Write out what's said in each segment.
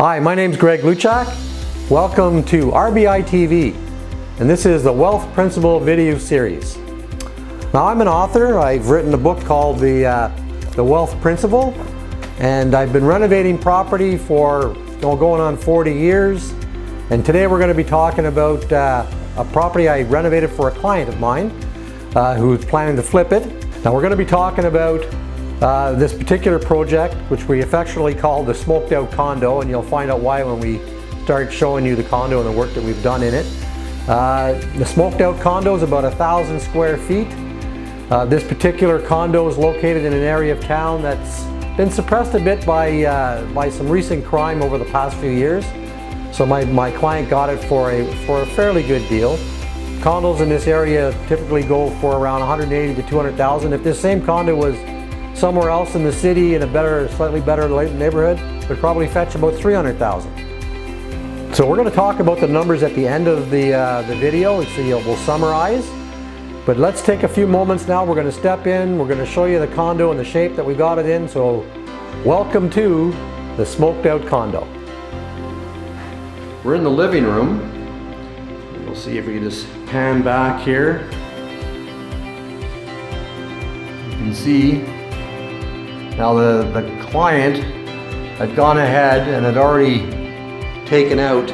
Hi, my name's Greg Luchak. Welcome to RBI TV, and this is the Wealth Principle video series. Now, I'm an author. I've written a book called the Wealth Principle, and I've been renovating property for going on 40 years. And today we're going to be talking about a property I renovated for a client of mine who's planning to flip it. Now, we're going to be talking about this particular project, which we affectionately call the Smoked Out Condo, and you'll find out why when we start showing you the condo and the work that we've done in it. The Smoked Out Condo is about 1,000 square feet. This particular condo is located in an area of town that's been suppressed a bit by some recent crime over the past few years. So my client got it for a fairly good deal. Condos in this area typically go for around 180 to 200,000. If this same condo was somewhere else in the city in a slightly better neighborhood, it would probably fetch about 300,000. So we're going to talk about the numbers at the end of the video, so we'll summarize. But let's take a few moments now. We're going to step in. We're going to show you the condo and the shape that we got it in. So welcome to the Smoked Out Condo. We're in the living room. We'll see if we can just pan back here. You can see now the client had gone ahead and had already taken out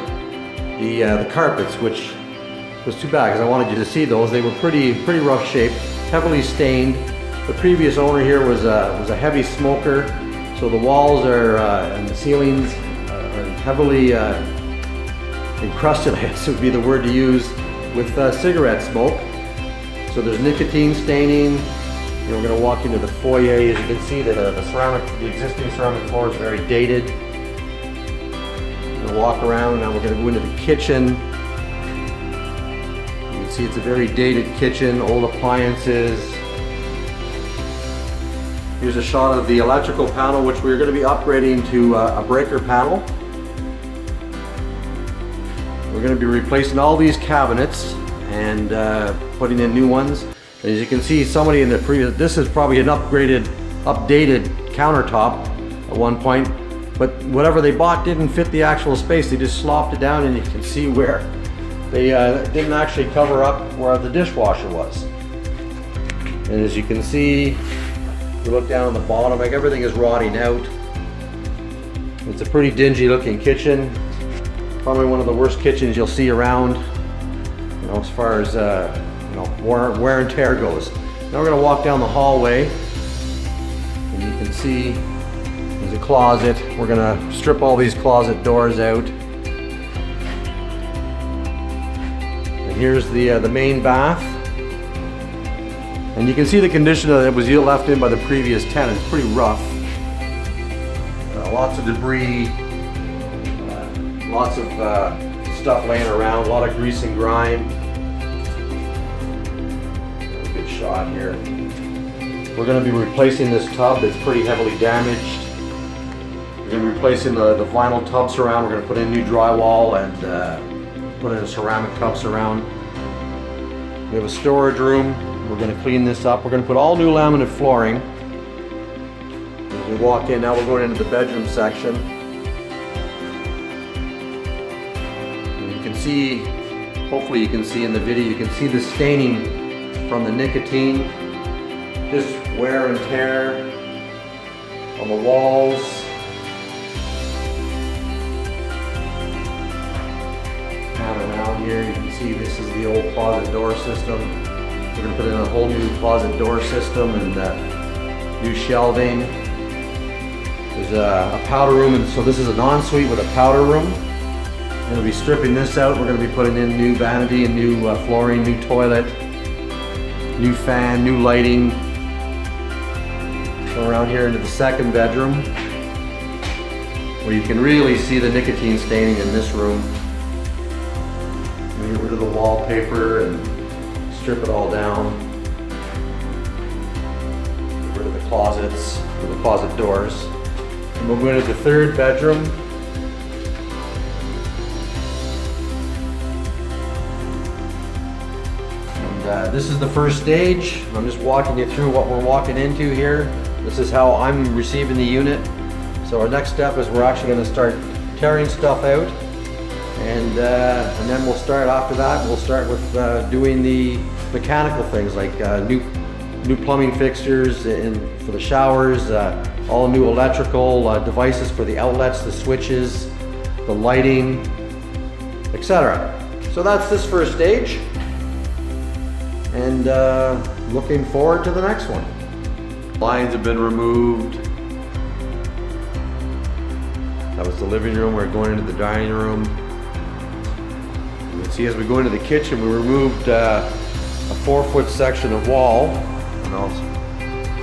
the carpets, which was too bad because I wanted you to see those. They were pretty rough shape, heavily stained. The previous owner here was a heavy smoker, so the walls and the ceilings are heavily encrusted, I guess would be the word to use, with cigarette smoke. So there's nicotine staining. We're going to walk into the foyer. As you can see, the existing ceramic floor is very dated. We're going to walk around. Now we're going to go into the kitchen. You can see it's a very dated kitchen, old appliances. Here's a shot of the electrical panel, which we're going to be upgrading to a breaker panel. We're going to be replacing all these cabinets and putting in new ones. As you can see, somebody in the previous, this is probably an updated countertop at one point, but whatever they bought didn't fit the actual space. They just slopped it down, and you can see where they didn't actually cover up where the dishwasher was. And as you can see, you look down on the bottom, like everything is rotting out. It's a pretty dingy looking kitchen. Probably one of the worst kitchens you'll see around, as far as wear and tear goes. Now we're going to walk down the hallway, and you can see there's a closet. We're going to strip all these closet doors out. And here's the main bath. And you can see the condition that was left in by the previous tenant. It's pretty rough. Lots of debris, lots of stuff laying around, a lot of grease and grime. Shot here. We're going to be replacing this tub that's pretty heavily damaged. We're going to be replacing the vinyl tub surround. We're going to put in new drywall and put in a ceramic tub surround. We have a storage room. We're going to clean this up. We're going to put all new laminate flooring. As we walk in, now we're going into the bedroom section. And you can see, hopefully you can see in the video, you can see the staining from the nicotine, just wear and tear on the walls. Down around here, you can see this is the old closet door system. We're going to put in a whole new closet door system and new shelving. There's a powder room, and so this is an ensuite with a powder room. We're going to be stripping this out. We're going to be putting in new vanity and new flooring, new toilet, new fan, new lighting. Go around here into the second bedroom, where you can really see the nicotine staining in this room. Get rid of the wallpaper and strip it all down. Get rid of the closets, the closet doors. And we'll go into the third bedroom. This is the first stage. I'm just walking you through what we're walking into here. This is how I'm receiving the unit. So our next step is we're actually going to start tearing stuff out, and then we'll start after that. We'll start with doing the mechanical things like new plumbing fixtures for the showers, all new electrical devices for the outlets, the switches, the lighting, etc. So that's this first stage, and looking forward to the next one. Lines have been removed. That was the living room. We're going into the dining room. You can see as we go into the kitchen, we removed a 4-foot section of wall. And I'll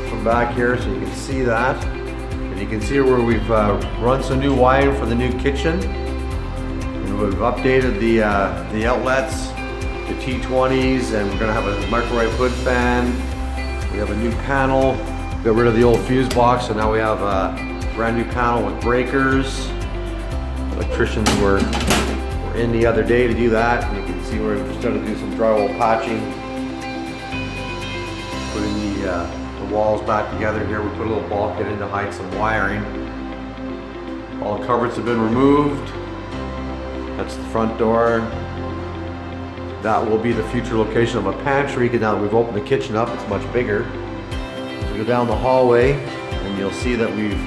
come back here so you can see that. And you can see where we've run some new wiring for the new kitchen. And we've updated the outlets, the T20s, and we're going to have a microwave hood fan. We have a new panel. Got rid of the old fuse box, so now we have a brand new panel with breakers. Electricians were in the other day to do that, and you can see where we've started to do some drywall patching. Putting the walls back together here. We put a little bulkhead in to hide some wiring. All the cupboards have been removed. That's the front door. That will be the future location of a pantry, because now that we've opened the kitchen up, it's much bigger. So we go down the hallway, and you'll see that we've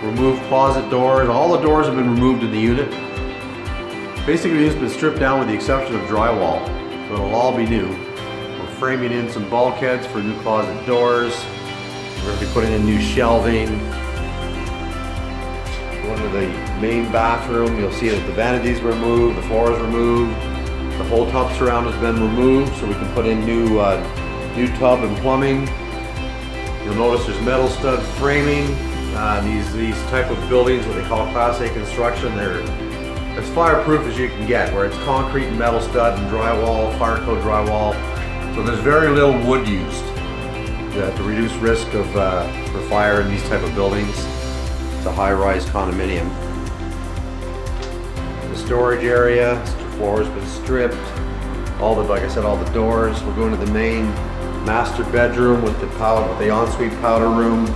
removed closet doors. All the doors have been removed in the unit. Basically, it's been stripped down with the exception of drywall, so it'll all be new. We're framing in some bulkheads for new closet doors. We're going to be putting in new shelving. Going to the main bathroom, you'll see that the vanities were removed, the floor is removed, the whole tub surround has been removed, so we can put in new tub and plumbing. You'll notice there's metal stud framing. These type of buildings, what they call Class A construction, they're as fireproof as you can get, where it's concrete and metal stud and drywall, fire code drywall. So there's very little wood used to reduce risk of for fire in these type of buildings. It's a high-rise condominium. The storage area, the floor has been stripped. Like I said, all the doors. We're going to the main master bedroom with the ensuite powder room.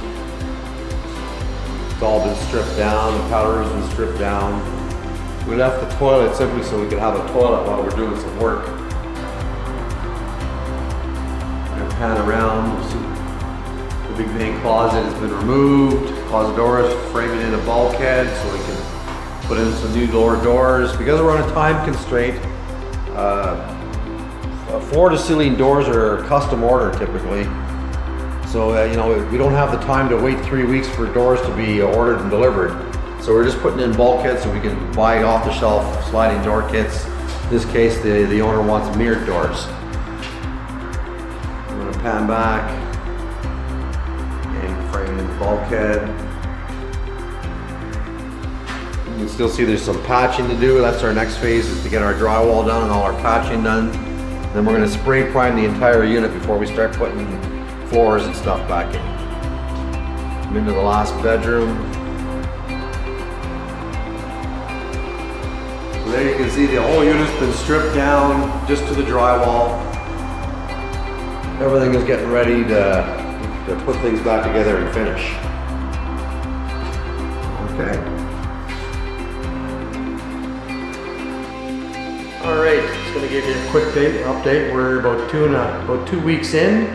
It's all been stripped down. The powder room's been stripped down. We left the toilet simply so we could have a toilet while we're doing some work. I'm gonna pan around. The big main closet has been removed. Closet doors, framing in a bulkhead so we can put in some new lower doors. Because we're on a time constraint, floor-to-ceiling doors are custom ordered typically. So we don't have the time to wait 3 weeks for doors to be ordered and delivered. So we're just putting in bulkheads so we can buy off-the-shelf sliding door kits. In this case, the owner wants mirrored doors. I'm going to pan back and frame in the bulkhead. You can still see there's some patching to do. That's our next phase, is to get our drywall done and all our patching done. Then we're going to spray prime the entire unit before we start putting floors and stuff back in. I'm into the last bedroom. There you can see the whole unit's been stripped down just to the drywall. Everything is getting ready to put things back together and finish. Okay. All right, just going to give you a quick update. We're about 2 weeks in,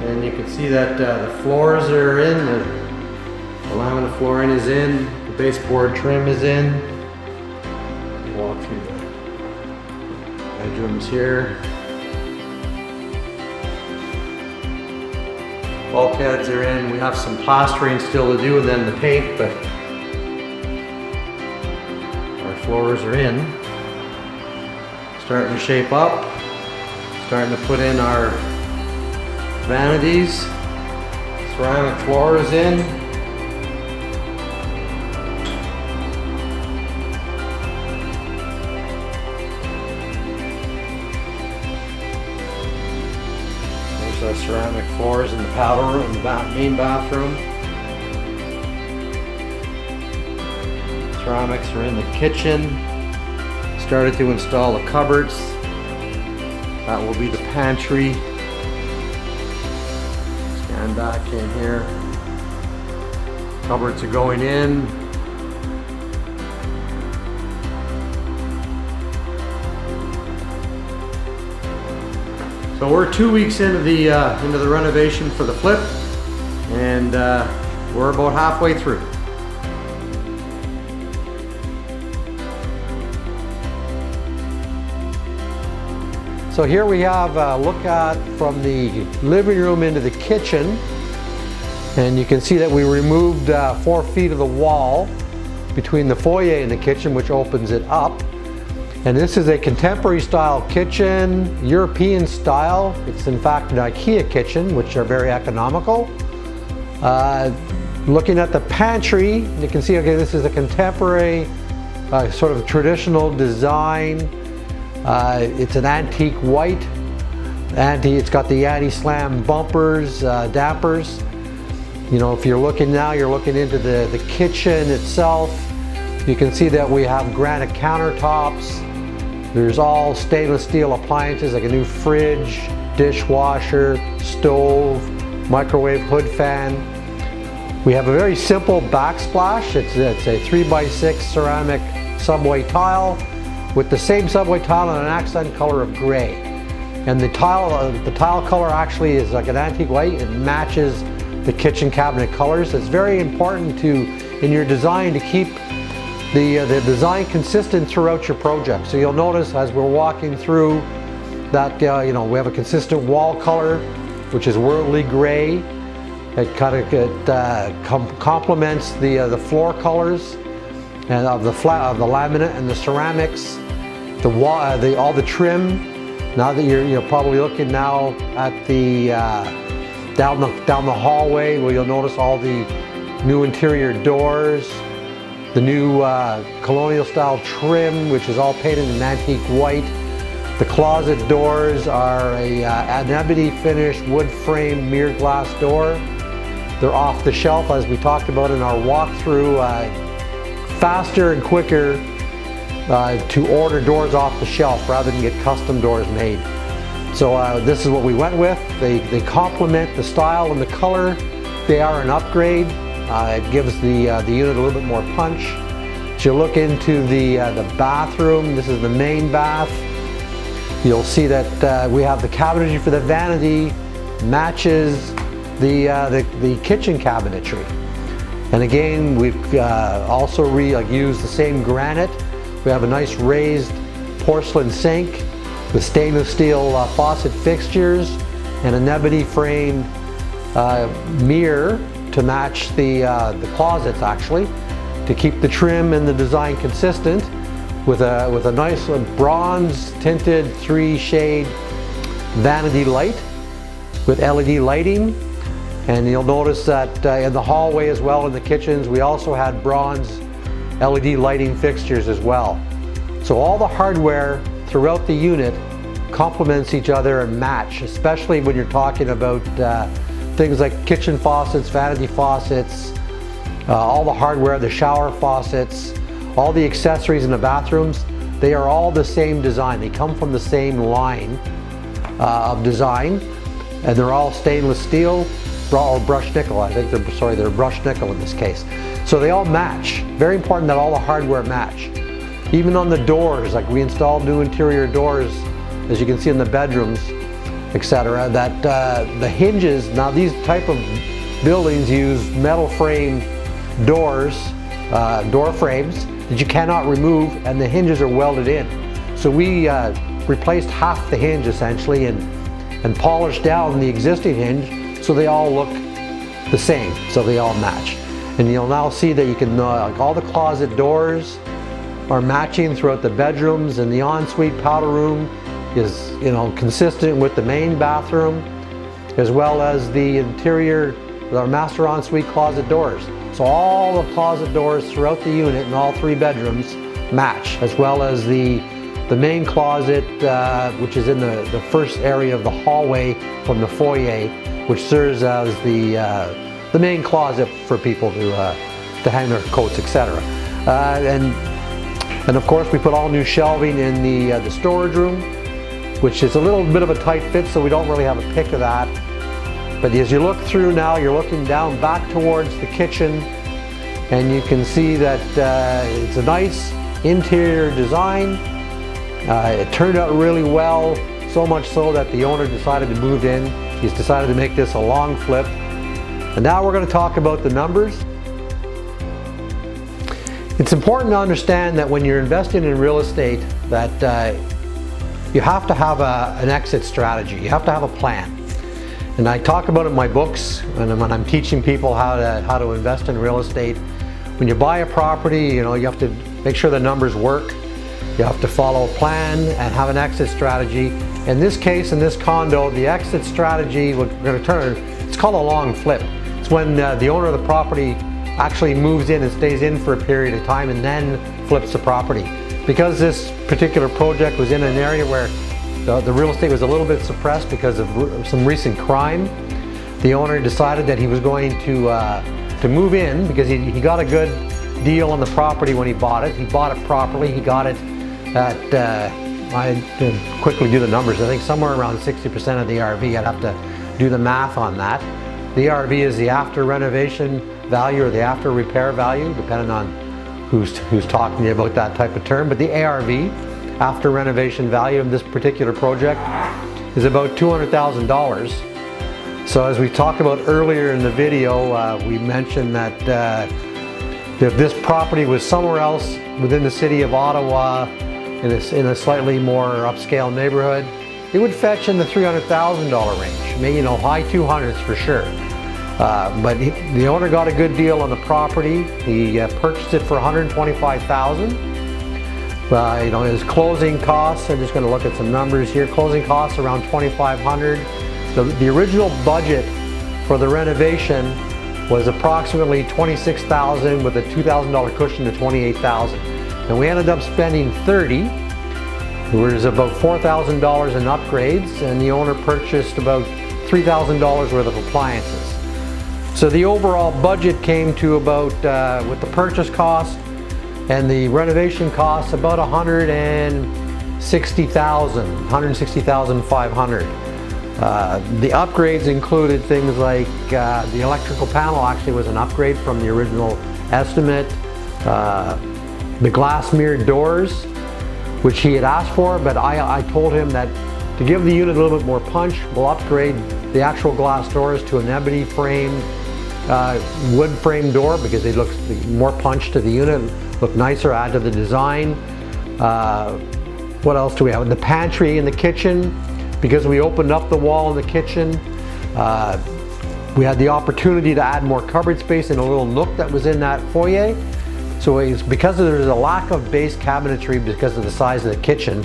and you can see that the floors are in. The laminate flooring is in. The baseboard trim is in. Walk through the bedrooms here. Bulkheads are in. We have some plastering still to do, and then the paint, but our floors are in. Starting to shape up. Starting to put in our vanities. Ceramic floor is in. Our ceramic floors in the powder room, the main bathroom. Ceramics are in the kitchen. Started to install the cupboards. That will be the pantry. Scan back in here. Cupboards are going in. So we're 2 weeks into the renovation for the flip, and we're about halfway through. So here we have a look at from the living room into the kitchen, and you can see that we removed 4 feet of the wall between the foyer and the kitchen, which opens it up. And this is a contemporary style kitchen, European style. It's in fact an IKEA kitchen, which are very economical. Looking at the pantry, you can see, okay, this is a contemporary sort of traditional design. It's an antique white. It's got the anti-slam bumpers, dampers. You know, if you're looking now, you're looking into the kitchen itself. You can see that we have granite countertops. There's all stainless steel appliances like a new fridge, dishwasher, stove, microwave hood fan. We have a very simple backsplash. It's a 3x6 ceramic subway tile with the same subway tile and an accent color of gray. And the tile color actually is like an antique white. It matches the kitchen cabinet colors. It's very important in your design to keep the design consistent throughout your project. So you'll notice as we're walking through that you know, we have a consistent wall color, which is worldly gray. It kind of complements the floor colors and of the laminate and the ceramics, all the trim. Now that you're probably looking now at the down the hallway, where you'll notice all the new interior doors. The new colonial style trim, which is all painted in antique white. The closet doors are an ebony finish wood frame mirrored glass door. They're off the shelf, as we talked about in our walkthrough. Faster and quicker to order doors off the shelf rather than get custom doors made. So this is what we went with. They complement the style and the color. They are an upgrade. It gives the unit a little bit more punch. As you look into the bathroom, this is the main bath. You'll see that we have the cabinetry for the vanity matches the kitchen cabinetry. And again, we've also used the same granite. We have a nice raised porcelain sink with stainless steel faucet fixtures and an ebony framed mirror to match the closets, actually, to keep the trim and the design consistent, with a nice bronze tinted 3-shade vanity light with LED lighting. And you'll notice that in the hallway as well, in the kitchens, we also had bronze LED lighting fixtures as well. So all the hardware throughout the unit complements each other and match, especially when you're talking about things like kitchen faucets, vanity faucets, all the hardware, the shower faucets, all the accessories in the bathrooms. They are all the same design. They come from the same line of design, and they're all stainless steel or brushed nickel. I think they're brushed nickel in this case. So they all match. Very important that all the hardware match. Even on the doors, like we installed new interior doors, as you can see in the bedrooms, etc. That the hinges, now these type of buildings use metal frame doors, door frames that you cannot remove, and the hinges are welded in. So we replaced half the hinge essentially and polished down the existing hinge so they all look the same, so they all match. And you'll now see that you can, all the closet doors are matching throughout the bedrooms, and the ensuite powder room is, you know, consistent with the main bathroom, as well as the interior, our master ensuite closet doors. So all the closet doors throughout the unit in all 3 bedrooms match, as well as the main closet, which is in the first area of the hallway from the foyer, which serves as the main closet for people to hang their coats, etc. And of course, we put all new shelving in the storage room, which is a little bit of a tight fit, so we don't really have a pick of that. But as you look through now, you're looking down back towards the kitchen, and you can see that it's a nice interior design. It turned out really well, so much so that the owner decided to move in. He's decided to make this a long flip. And now we're going to talk about the numbers. It's important to understand that when you're investing in real estate that you have to have an exit strategy. You have to have a plan. And I talk about it in my books and when I'm teaching people how to invest in real estate. When you buy a property, you have to make sure the numbers work. You have to follow a plan and have an exit strategy. In this case, in this condo, the exit strategy, we're going to turn, it's called a long flip. It's when the owner of the property actually moves in and stays in for a period of time and then flips the property. Because this particular project was in an area where the real estate was a little bit suppressed because of some recent crime, the owner decided that he was going to move in because he got a good deal on the property when he bought it. He bought it properly. He got it at, I did quickly do the numbers, I think somewhere around 60% of the ARV. I'd have to do the math on that. The ARV is the after renovation value or the after repair value, depending on who's talking to you about that type of term. But the ARV, after renovation value of this particular project, is about $200,000. So as we talked about earlier in the video, we mentioned that if this property was somewhere else within the city of Ottawa, in a slightly more upscale neighborhood, it would fetch in the $300,000 range. Maybe, high 200s for sure. But the owner got a good deal on the property. He purchased it for $125,000. His closing costs, I'm just going to look at some numbers here. Closing costs around $2,500. The original budget for the renovation was approximately $26,000 with a $2,000 cushion to $28,000. And we ended up spending $30,000, which is about $4,000 in upgrades, and the owner purchased about $3,000 worth of appliances. So the overall budget came to about, with the purchase cost and the renovation costs, about $160,500. The upgrades included things like the electrical panel actually was an upgrade from the original estimate. The glass mirrored doors, which he had asked for, but I told him that to give the unit a little bit more punch, we'll upgrade the actual glass doors to an ebony frame, wood frame door because they look more punch to the unit, look nicer, add to the design. What else do we have? The pantry in the kitchen, because we opened up the wall in the kitchen, we had the opportunity to add more cupboard space in a little nook that was in that foyer. So it's because there's a lack of base cabinetry because of the size of the kitchen,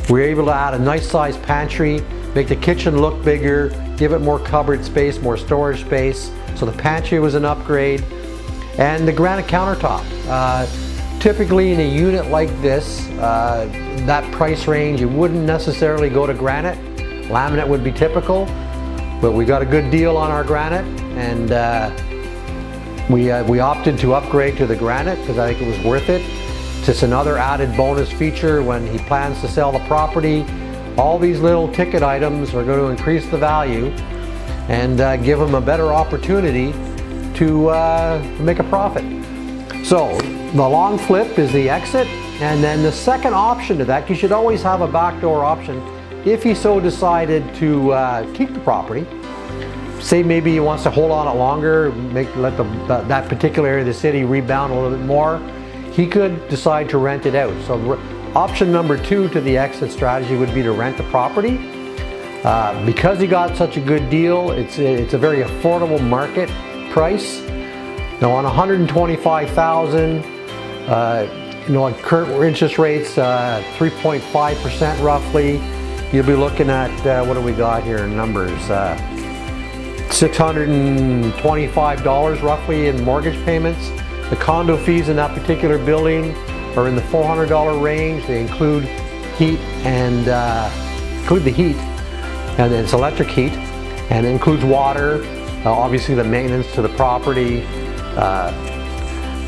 we were able to add a nice sized pantry, make the kitchen look bigger, give it more cupboard space, more storage space. So the pantry was an upgrade. And the granite countertop. Typically in a unit like this, that price range, you wouldn't necessarily go to granite. Laminate would be typical, but we got a good deal on our granite, and we opted to upgrade to the granite because I think it was worth it. It's just another added bonus feature when he plans to sell the property. All these little ticket items are going to increase the value and give him a better opportunity to make a profit. So the long flip is the exit, and then the second option to that, you should always have a backdoor option if he so decided to keep the property. Say maybe he wants to hold on it longer, let that particular area of the city rebound a little bit more, he could decide to rent it out. So option number 2 to the exit strategy would be to rent the property. Because he got such a good deal, it's a very affordable market price. Now on $125,000, at current interest rates, 3.5% roughly, you'll be looking at, what do we got here in numbers? $625 roughly in mortgage payments. The condo fees in that particular building are in the $400 range. They include heat and include the heat, and it's electric heat, and it includes water, obviously the maintenance to the property.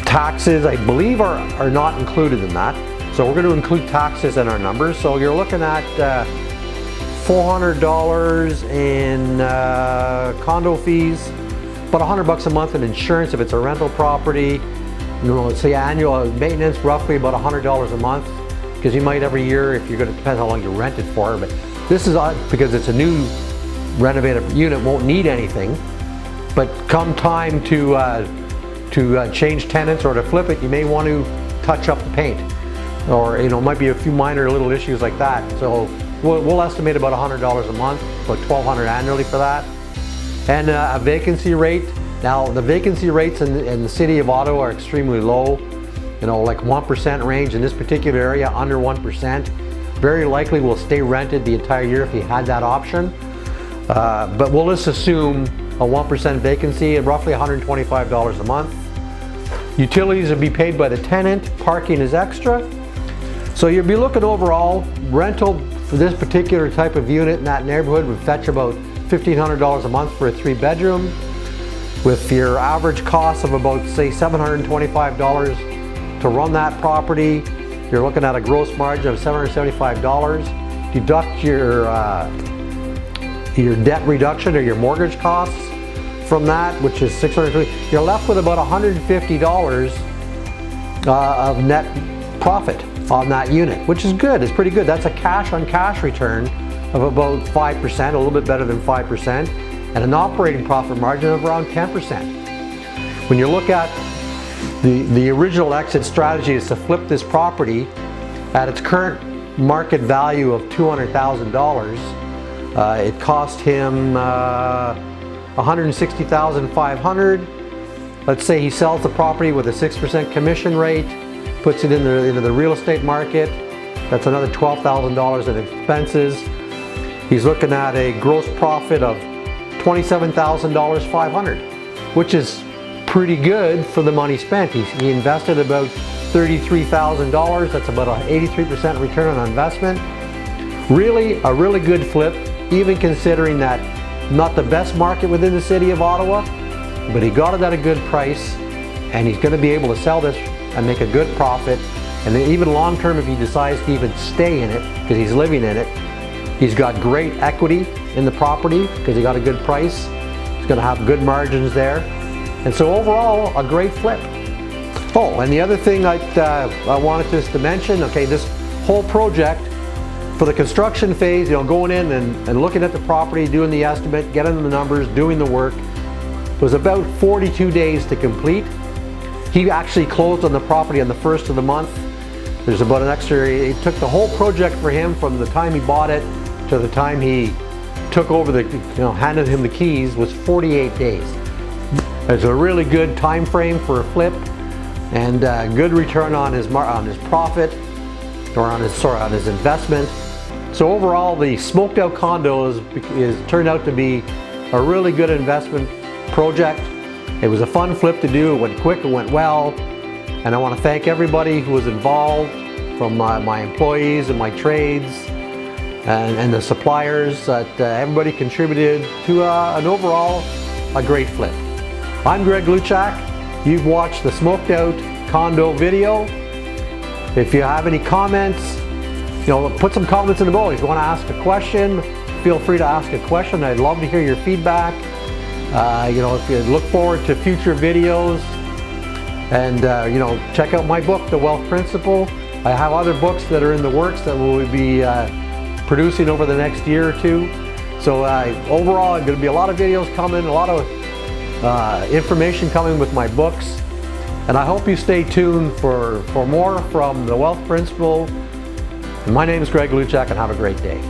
Taxes, I believe, are not included in that. So we're going to include taxes in our numbers. So you're looking at $400 in condo fees, about $100 a month in insurance if it's a rental property. Let's say annual maintenance, roughly about $100 a month, because you might every year, if you're going to, depend how long you rent it for, but This is because it's a new renovated unit, won't need anything. But come time to change tenants or to flip it, you may want to touch up the paint, or might be a few minor little issues like that. So we'll estimate about $100 a month, about $1,200 annually for that. And a vacancy rate. Now the vacancy rates in the city of Ottawa are extremely low, like 1% range. In this particular area, under 1%. Very likely will stay rented the entire year if he had that option. But we'll just assume a 1% vacancy at roughly $125 a month. Utilities will be paid by the tenant, parking is extra. So you'll be looking overall, rental for this particular type of unit in that neighborhood would fetch about $1,500 a month for a 3-bedroom, with your average cost of about, say, $725 to run that property. You're looking at a gross margin of $775. Deduct your debt reduction or your mortgage costs from that, which is $620. You're left with about $150 of net profit on that unit, which is good. It's pretty good. That's a cash-on-cash return of about 5%, a little bit better than 5%, and an operating profit margin of around 10%. When you look at the original exit strategy is to flip this property at its current market value of $200,000. It cost him $160,500. Let's say he sells the property with a 6% commission rate, puts it into the real estate market. That's another $12,000 in expenses. He's looking at a gross profit of $27,500, which is pretty good for the money spent. He invested about $33,000. That's about an 83% return on investment. Really, a really good flip, even considering that not the best market within the city of Ottawa, but he got it at a good price, and he's going to be able to sell this and make a good profit. And then even long term, if he decides to even stay in it, because he's living in it, he's got great equity in the property because he got a good price. He's going to have good margins there. And so overall, a great flip. Oh, and the other thing I wanted just to mention, okay, this whole project for the construction phase, going in and looking at the property, doing the estimate, getting the numbers, doing the work, was about 42 days to complete. He actually closed on the property on the 1st of the month. There's about an extra, it took the whole project for him from the time he bought it to the time he took over handed him the keys, was 48 days. It's a really good time frame for a flip, and good return on his profit, or on his investment. So overall, the Smoked Out Condo is turned out to be a really good investment project. It was a fun flip to do. It went quick, it went well, and I want to thank everybody who was involved, from my employees and my trades and the suppliers. That everybody contributed to an overall a great flip. I'm Greg Luchak. You've watched the Smoked Out Condo video. If you have any comments, put some comments in the below. If you want to ask a question, feel free to ask a question. I'd love to hear your feedback. If you look forward to future videos, and check out my book, The Wealth Principle. I have other books that are in the works that we'll be producing over the next year or two. So overall, going to be a lot of videos coming, a lot of information coming with my books, and I hope you stay tuned for more from The Wealth Principle. And my name is Greg Luchak, and have a great day.